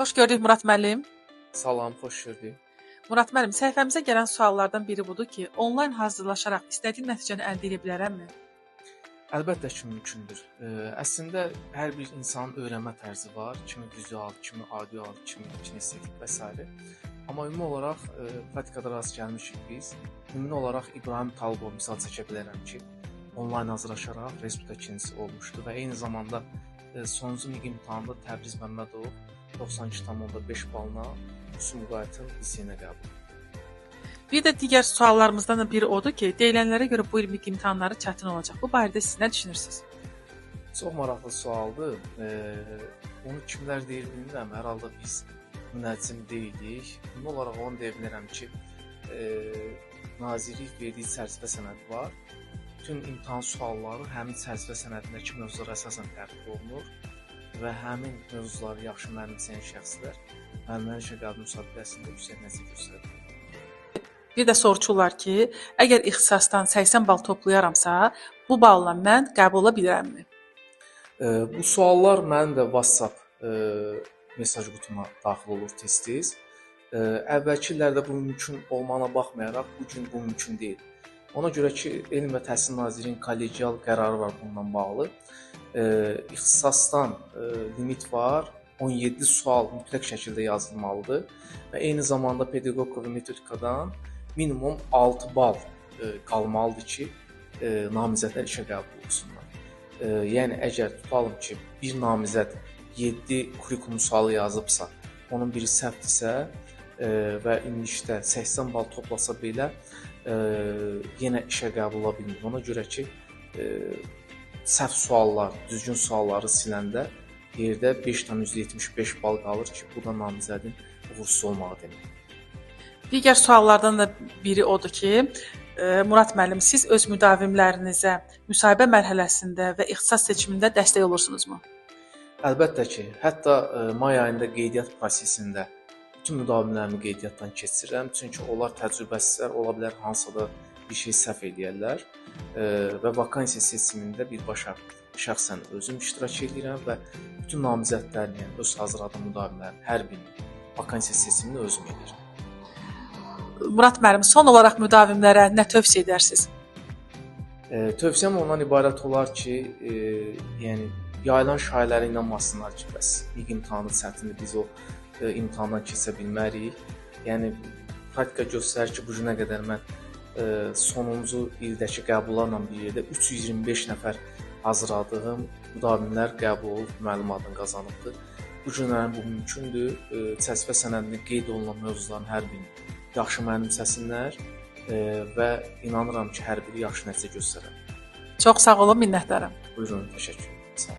Xoş gördük Murad müəllim. Salam, xoş gördük. Murad müəllim, səhifəmizə gələn suallardan biri budur ki, onlayn hazırlaşaraq istədiyim nəticəni əldə edə bilərəmmi? Əlbəttə ki, mümkündür. Əslində hər bir insanın öyrənmə tərzi var. Kimi vizual, kimi audio, kimi kinestetik və s. Amma ümumi olaraq praktikada rast gəlmişik biz. Ümumi olaraq İbrahim Talibov misal çəkə bilərəm ki, onlayn hazırlaşaraq respublika ikincisi olmuşdu və eyni zamanda sonuncu MİQ imtahanında Təbriz Məmmədov 92,5 balla Sumqayıtın liseynə qəbul. Bir də digər suallarımızdan da biri odur ki, deyilənlərə görə bu il MİQ imtahanları çətin olacaq. Bu barədə siz nə düşünürsünüz? Çox maraqlı sualdır. Onu kimlər deyir bilmirəm. Hər halda biz münəccim deyilik. Ümumi olaraq onu deyə bilərəm ki, Nazirlik verdiyi çərçivə sənədi var. Bütün imtahan sualları həmin çərçivə sənədindəki mövzulara əsasən tərtib olunur və həmin mövzuları yaxşı mənimsəyən şəxslər müəllimlərin işə qəbul müsabiqəsində yüksək nəticə göstərir. Bir də soruşurlar ki, əgər ixtisasdan 80 bal toplayaramsa, bu balla mən qəbul ola bilərəmmi? Bu suallar mənim də WhatsApp mesaj qutuma daxil olur tez-tez. Əvvəlki illərdə bu mümkün olmağına baxmayaraq bu gün bu mümkün deyil. Ona görə ki, Elm və Təhsil Nazirliyinin kollegial qərarı var bununla bağlı. İxtisasdan limit var. 17 sual mütləq şəkildə yazılmalıdır və eyni zamanda pedaqogika və metodikadan minimum 6 bal qalmalıdır ki, namizədlər işə qəbul olsunlar. Yəni əgər tutalım ki, bir namizəd 7 kurikulum sualı yazıbsa, onun biri səhvdirsə və ümumilikdə 80 bal toplasa belə yenə işə qəbul ola bilmir. Ona görə ki, səhv suallar, düzgün sualları siləndə yerdə 5,75 bal qalır ki, bu da namizədin uğursuz olmağı deməkdir. Digər suallardan da biri odur ki, Murad müəllim, siz öz müdavimlərinizə müsahibə mərhələsində və ixtisas seçimində dəstək olursunuzmu? Əlbəttə ki, hətta may ayında qeydiyyat prosesində bütün müdavimlərimi qeydiyyatdan keçirirəm. Çünki onlar təcrübəsizlər, ola bilər hansısa da bir şey səhv edərlər və vakansiya seçimində birbaşa şəxsən özüm iştirak edirəm və bütün namizədlərin, yəni öz hazırladığım müdavimlərin hər birinin vakansiya seçimini özüm edirəm. Murad müəllim, son olaraq müdavimlərə nə tövsiyə edərsiniz? Tövsiyəm ondan ibarət olar ki, yəni yayılan şayiələrə inanmasınlar ki, bəs MİQ imtahanı çətindir, biz o imtahandan keçə bilmərik. Yəni praktika göstərir ki, bu günə qədər mən sonuncu ildəki qəbullarla bir yerdə 325 nəfər hazırladığım müdavimlər qəbul olub, müəllim adını qazanıbdır. Bu günlərin bu mümkündür. Çərçivə sənədində qeyd olunan mövzuların hər birini yaxşı mənimsəsinlər və inanıram ki, hər biri yaxşı nəticə göstərər. Çox sağ olun, minnətdaram. Buyurun, təşəkkür.